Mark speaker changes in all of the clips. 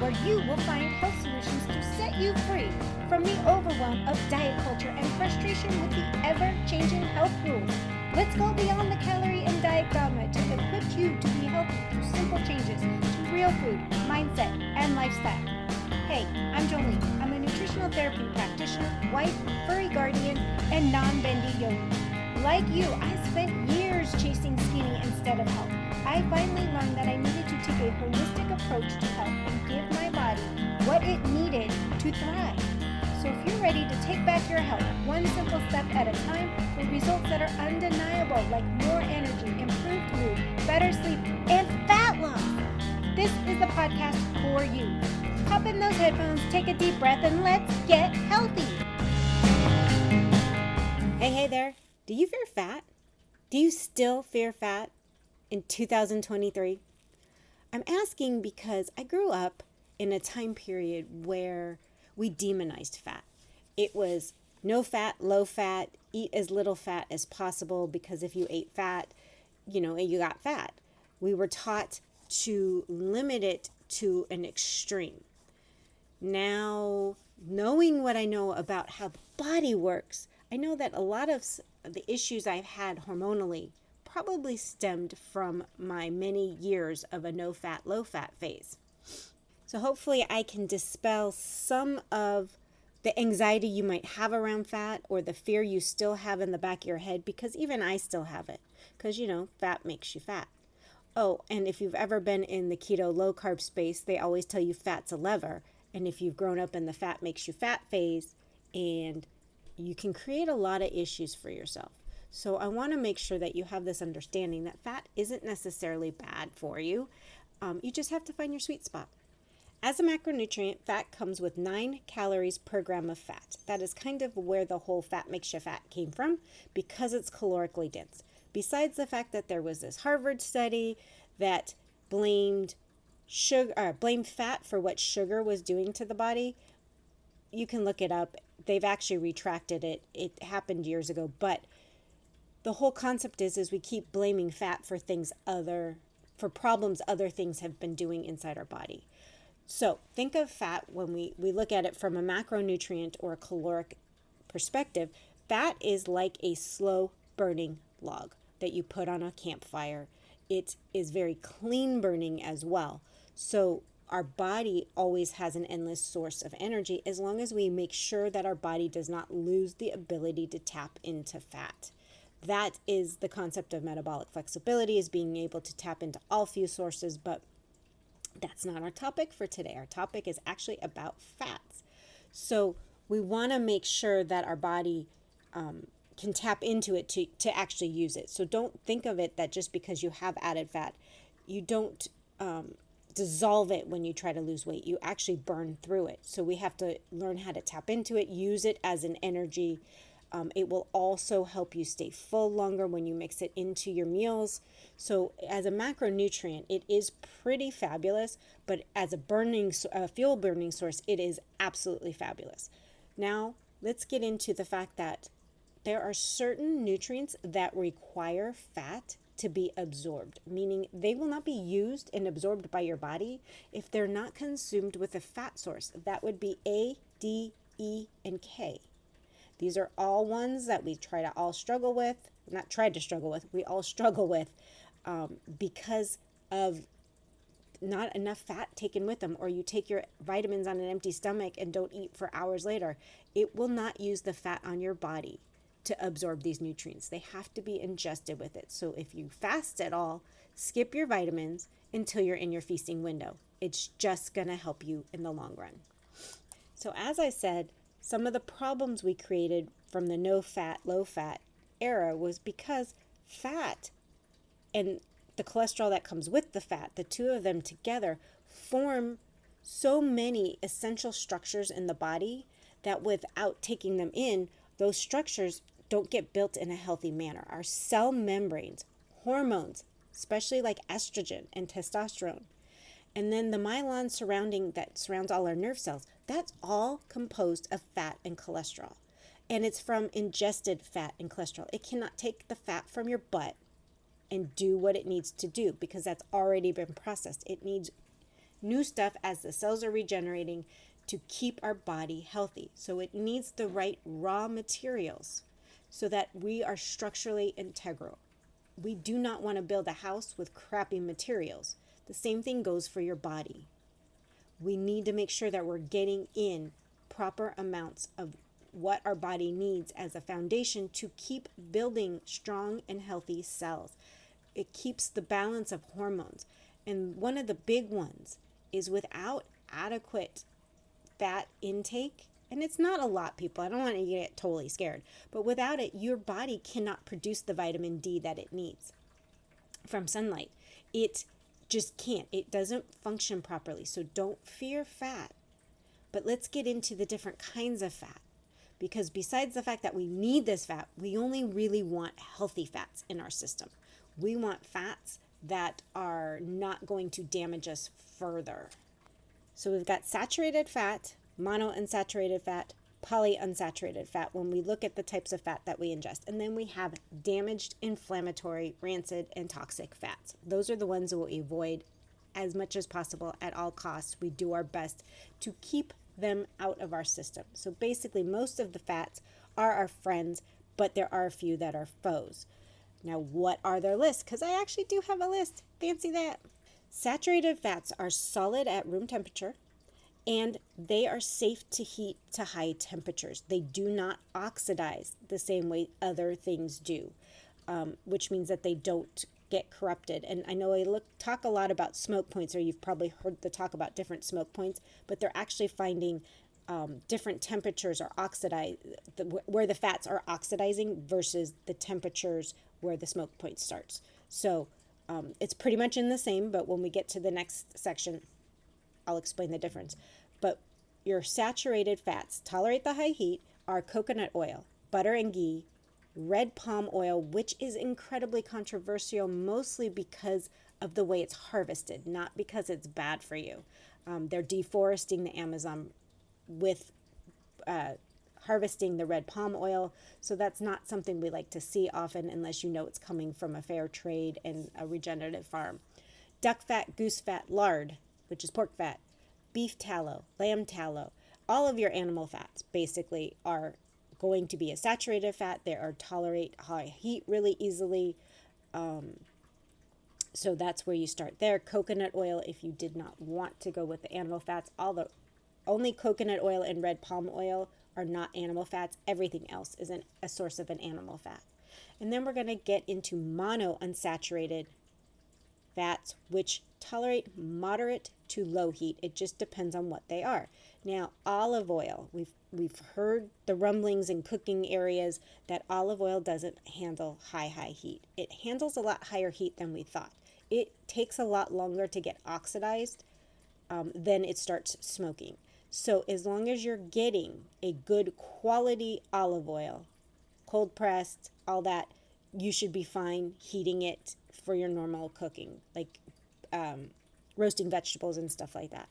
Speaker 1: where you will find health solutions to set you free from the overwhelm of diet culture and frustration with the ever-changing health rules. Let's go beyond the calorie and diet dogma to equip you to be healthy through simple changes to real food, mindset, and lifestyle. Hey, I'm Jolene. I'm a nutritional therapy practitioner, wife, furry guardian, and non-bendy yogi. Like you, I spent years chasing skinny instead of health. I finally learned that I needed to take a holistic approach to health and give my body what it needed to thrive. So if you're ready to take back your health one simple step at a time for results that are undeniable, like more energy, improved mood, better sleep, and fat loss, this is the podcast for you. Hop in those headphones, take a deep breath, and let's get healthy.
Speaker 2: Hey there. Do you fear fat? Do you still fear fat in 2023? I'm asking because I grew up in a time period where we demonized fat. It was no fat, low fat, eat as little fat as possible, because if you ate fat, you got fat. We were taught to limit it to an extreme. Now, knowing what I know about how the body works, I know that a lot of the issues I've had hormonally probably stemmed from my many years of a no-fat, low-fat phase. So hopefully I can dispel some of the anxiety you might have around fat, or the fear you still have in the back of your head, because even I still have it, because fat makes you fat. Oh, and if you've ever been in the keto low-carb space, they always tell you fat's a lever. And if you've grown up in the fat makes you fat phase, and you can create a lot of issues for yourself. So I want to make sure that you have this understanding that fat isn't necessarily bad for you. You just have to find your sweet spot. As a macronutrient, fat comes with 9 calories per gram of fat. That is kind of where the whole fat makes you fat came from, because it's calorically dense. Besides the fact that there was this Harvard study that blamed fat for what sugar was doing to the body. You can look it up. They've actually retracted it. It happened years ago, but the whole concept is we keep blaming fat for problems other things have been doing inside our body. So think of fat when we look at it from a macronutrient or a caloric perspective. Fat is like a slow burning log that you put on a campfire. It is very clean burning as well. So our body always has an endless source of energy, as long as we make sure that our body does not lose the ability to tap into fat. That is the concept of metabolic flexibility, is being able to tap into all fuel sources, but that's not our topic for today. Our topic is actually about fats. So we want to make sure that our body can tap into it to actually use it. So don't think of it that just because you have added fat, you don't dissolve it when you try to lose weight. You actually burn through it. So we have to learn how to tap into it, use it as an energy. It will also help you stay full longer when you mix it into your meals. So as a macronutrient, it is pretty fabulous, but as a fuel burning source, it is absolutely fabulous. Now, let's get into the fact that there are certain nutrients that require fat to be absorbed, meaning they will not be used and absorbed by your body if they're not consumed with a fat source. That would be A, D, E, and K. These are all ones that we all struggle with because of not enough fat taken with them, or you take your vitamins on an empty stomach and don't eat for hours later. It will not use the fat on your body to absorb these nutrients. They have to be ingested with it. So if you fast at all, skip your vitamins until you're in your feasting window. It's just going to help you in the long run. So as I said, some of the problems we created from the no fat, low fat era was because fat and the cholesterol that comes with the fat, the two of them together, form so many essential structures in the body that without taking them in, those structures don't get built in a healthy manner. Our cell membranes, hormones, especially like estrogen and testosterone, and then the myelin that surrounds all our nerve cells, that's all composed of fat and cholesterol. And it's from ingested fat and cholesterol. It cannot take the fat from your butt and do what it needs to do, because that's already been processed. It needs new stuff as the cells are regenerating to keep our body healthy. So it needs the right raw materials so that we are structurally integral. We do not want to build a house with crappy materials. The same thing goes for your body. We need to make sure that we're getting in proper amounts of what our body needs as a foundation to keep building strong and healthy cells. It keeps the balance of hormones. And one of the big ones is without adequate fat intake, and it's not a lot, people, I don't want you to get totally scared, but without it, your body cannot produce the vitamin D that it needs from sunlight. It just can't. It doesn't function properly. So don't fear fat. But let's get into the different kinds of fat. Because besides the fact that we need this fat, we only really want healthy fats in our system. We want fats that are not going to damage us further. So we've got saturated fat, monounsaturated fat, polyunsaturated fat when we look at the types of fat that we ingest. And then we have damaged, inflammatory, rancid, and toxic fats. Those are the ones that we'll avoid as much as possible at all costs. We do our best to keep them out of our system. So basically, most of the fats are our friends, but there are a few that are foes. Now, what are their lists? Because I actually do have a list. Fancy that. Saturated fats are solid at room temperature, and they are safe to heat to high temperatures. They do not oxidize the same way other things do, which means that they don't get corrupted. And I know I talk a lot about smoke points, or you've probably heard the talk about different smoke points, but they're actually finding different temperatures are oxidized, where the fats are oxidizing versus the temperatures where the smoke point starts. So it's pretty much in the same, but when we get to the next section, I'll explain the difference. But your saturated fats tolerate the high heat are coconut oil, butter and ghee, red palm oil, which is incredibly controversial, mostly because of the way it's harvested, not because it's bad for you. They're deforesting the Amazon with harvesting the red palm oil, so that's not something we like to see often unless you know it's coming from a fair trade and a regenerative farm. Duck fat, goose fat, lard, which is pork fat, beef tallow, lamb tallow, all of your animal fats basically are going to be a saturated fat. They are tolerate high heat really easily. So that's where you start there. Coconut oil, if you did not want to go with the animal fats, only coconut oil and red palm oil are not animal fats. Everything else is a source of an animal fat. And then we're going to get into monounsaturated fats, which tolerate moderate to low heat. It just depends on what they are. Now, olive oil, we've heard the rumblings in cooking areas that olive oil doesn't handle high heat. It handles a lot higher heat than we thought. It takes a lot longer to get oxidized than it starts smoking. So as long as you're getting a good quality olive oil, cold pressed, all that, you should be fine heating it for your normal cooking, like roasting vegetables and stuff like that.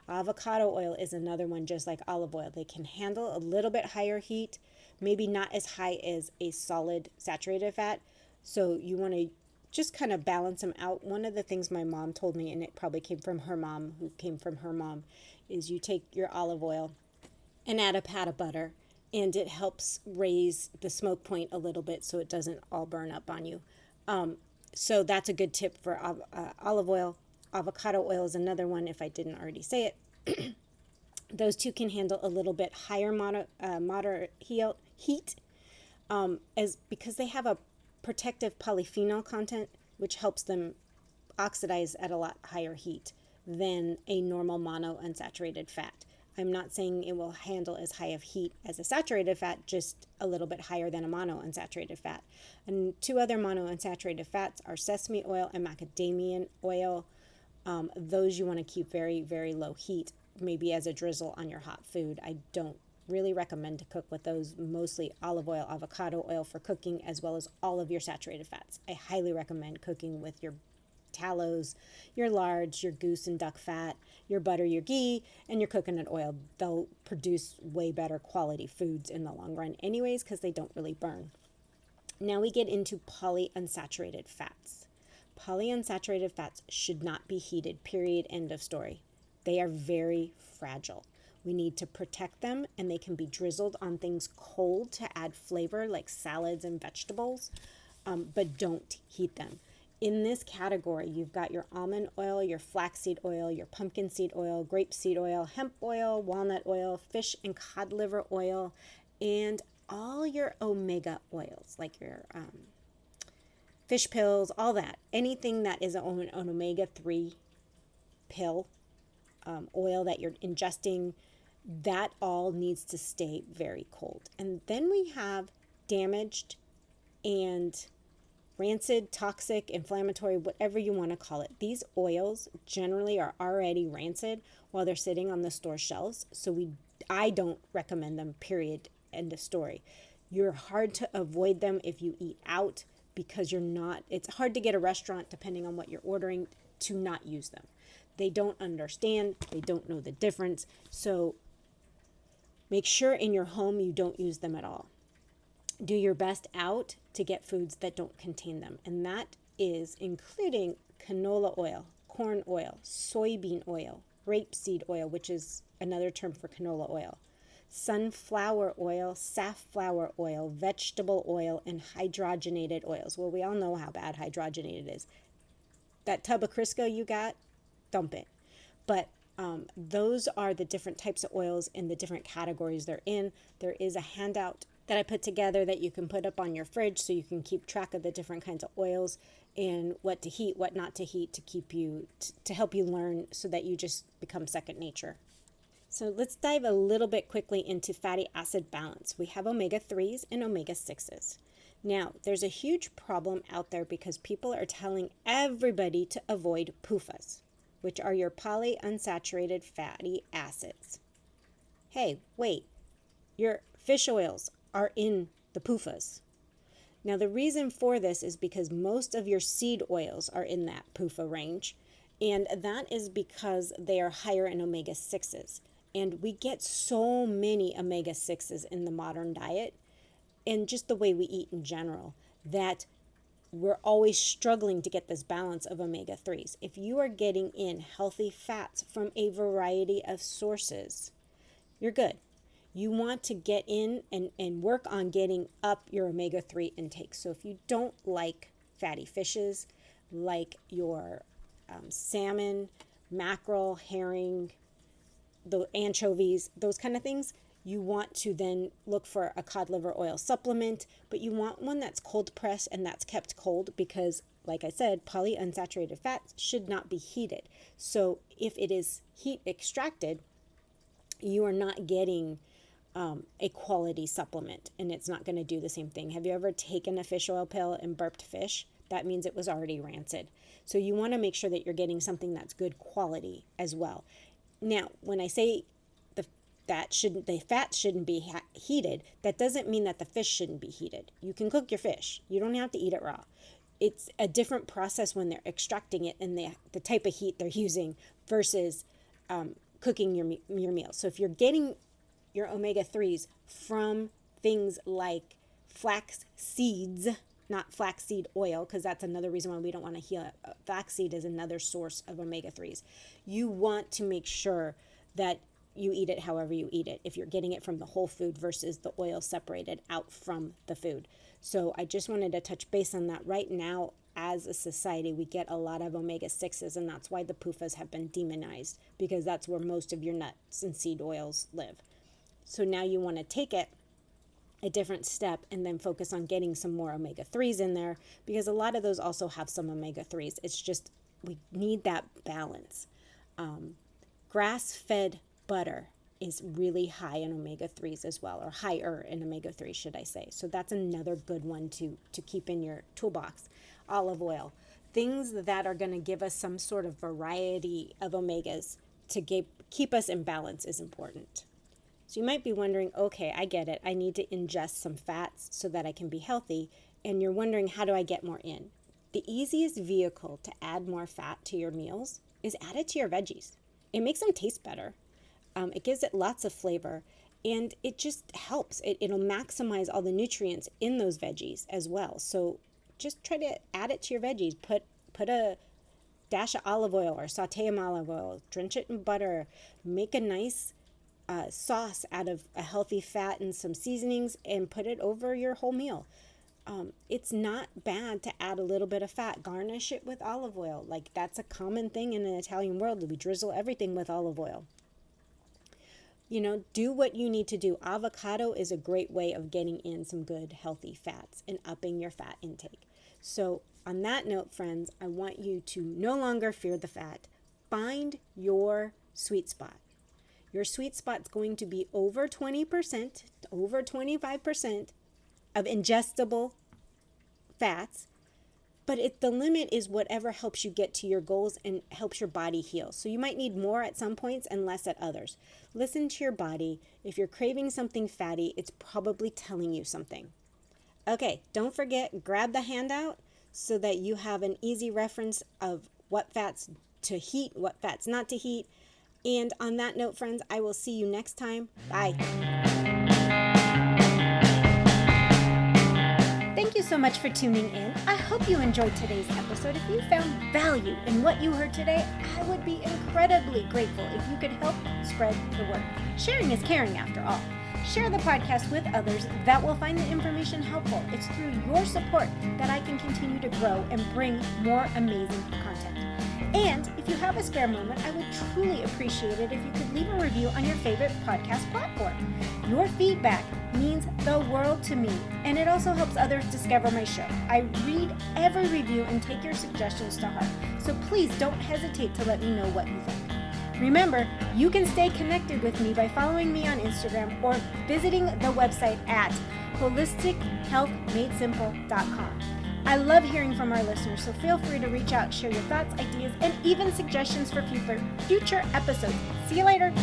Speaker 2: Avocado oil is another one, just like olive oil. They can handle a little bit higher heat, maybe not as high as a solid saturated fat. So you want to just kind of balance them out. One of the things my mom told me, and it probably came from her mom, is you take your olive oil and add a pat of butter, and it helps raise the smoke point a little bit so it doesn't all burn up on you. So that's a good tip for olive oil. Avocado oil is another one, if I didn't already say it. Those two can handle a little bit higher moderate heat because they have a protective polyphenol content, which helps them oxidize at a lot higher heat than a normal monounsaturated fat. I'm not saying it will handle as high of heat as a saturated fat, just a little bit higher than a monounsaturated fat. And two other monounsaturated fats are sesame oil and macadamia oil. Those you want to keep very, very low heat, maybe as a drizzle on your hot food. I don't really recommend to cook with those, mostly olive oil, avocado oil for cooking, as well as all of your saturated fats. I highly recommend cooking with your tallows, your lards, your goose and duck fat, your butter, your ghee, and your coconut oil. They'll produce way better quality foods in the long run anyways, because they don't really burn. Now we get into polyunsaturated fats. Polyunsaturated fats should not be heated, period, end of story. They are very fragile. We need to protect them, and they can be drizzled on things cold to add flavor, like salads and vegetables, but don't heat them. In this category, you've got your almond oil, your flaxseed oil, your pumpkin seed oil, grapeseed oil, hemp oil, walnut oil, fish and cod liver oil, and all your omega oils, like your fish pills, all that. Anything that is an omega-3 pill, oil that you're ingesting, that all needs to stay very cold. And then we have damaged and rancid, toxic, inflammatory, whatever you want to call it. These oils generally are already rancid while they're sitting on the store shelves. So I don't recommend them, period, end of story. You're hard to avoid them if you eat out because it's hard to get a restaurant, depending on what you're ordering, to not use them. They don't understand, they don't know the difference. So make sure in your home you don't use them at all. Do your best out to get foods that don't contain them. And that is including canola oil, corn oil, soybean oil, rapeseed oil, which is another term for canola oil, sunflower oil, safflower oil, vegetable oil, and hydrogenated oils. Well, we all know how bad hydrogenated is. That tub of Crisco you got, dump it. But those are the different types of oils and the different categories they're in. There is a handout that I put together that you can put up on your fridge so you can keep track of the different kinds of oils and what to heat, what not to heat, to help you learn so that you just become second nature. So let's dive a little bit quickly into fatty acid balance. We have omega-3s and omega-6s. Now, there's a huge problem out there because people are telling everybody to avoid PUFAs, which are your polyunsaturated fatty acids. Hey, wait, your fish oils are in the PUFAs. Now, the reason for this is because most of your seed oils are in that PUFA range, and that is because they are higher in omega-6s. And we get so many omega-6s in the modern diet, and just the way we eat in general, that we're always struggling to get this balance of omega-3s. If you are getting in healthy fats from a variety of sources, you're good. You want to get in and work on getting up your omega-3 intake. So if you don't like fatty fishes, like your salmon, mackerel, herring, the anchovies, those kind of things, you want to then look for a cod liver oil supplement, but you want one that's cold pressed and that's kept cold because, like I said, polyunsaturated fats should not be heated. So if it is heat extracted, you are not getting a quality supplement, and it's not going to do the same thing. Have you ever taken a fish oil pill and burped fish? That means it was already rancid. So you want to make sure that you're getting something that's good quality as well. Now, when I say the fat shouldn't be heated, that doesn't mean that the fish shouldn't be heated. You can cook your fish. You don't have to eat it raw. It's a different process when they're extracting it and the type of heat they're using versus cooking your meal. So if you're getting your omega-3s from things like flax seeds, not flaxseed oil, because that's another reason why we don't want to heal. Flaxseed is another source of omega-3s. You want to make sure that you eat it however you eat it, if you're getting it from the whole food versus the oil separated out from the food. So I just wanted to touch base on that. Right now, as a society, we get a lot of omega-6s, and that's why the PUFAs have been demonized, because that's where most of your nuts and seed oils live. So now you want to take it a different step and then focus on getting some more omega-3s in there, because a lot of those also have some omega-3s. It's just we need that balance. Grass-fed butter is really high in omega-3s as well, or higher in omega-3, should I say. So that's another good one to keep in your toolbox. Olive oil. Things that are going to give us some sort of variety of omegas to keep us in balance is important. So you might be wondering, okay, I get it. I need to ingest some fats so that I can be healthy. And you're wondering, how do I get more in? The easiest vehicle to add more fat to your meals is add it to your veggies. It makes them taste better. It gives it lots of flavor, and it just helps. It'll maximize all the nutrients in those veggies as well. So just try to add it to your veggies. Put a dash of olive oil or saute in olive oil, drench it in butter, make a nice sauce out of a healthy fat and some seasonings and put it over your whole meal. It's not bad to add a little bit of fat. Garnish it with olive oil. Like, that's a common thing in an Italian world. We drizzle everything with olive oil. Do what you need to do. Avocado is a great way of getting in some good healthy fats and upping your fat intake. So on that note, friends, I want you to no longer fear the fat. Find your sweet spot. Your sweet spot's going to be over 20%, over 25% of ingestible fats, but the limit is whatever helps you get to your goals and helps your body heal. So you might need more at some points and less at others. Listen to your body. If you're craving something fatty, it's probably telling you something. Okay, don't forget, grab the handout so that you have an easy reference of what fats to heat, what fats not to heat. And on that note, friends, I will see you next time. Bye.
Speaker 1: Thank you so much for tuning in. I hope you enjoyed today's episode. If you found value in what you heard today, I would be incredibly grateful if you could help spread the word. Sharing is caring, after all. Share the podcast with others that will find the information helpful. It's through your support that I can continue to grow and bring more amazing content. And if you have a spare moment, I would truly appreciate it if you could leave a review on your favorite podcast platform. Your feedback means the world to me, and it also helps others discover my show. I read every review and take your suggestions to heart, so please don't hesitate to let me know what you think. Remember, you can stay connected with me by following me on Instagram or visiting the website at holistichealthmadesimple.com. I love hearing from our listeners, so feel free to reach out, share your thoughts, ideas, and even suggestions for future episodes. See you later.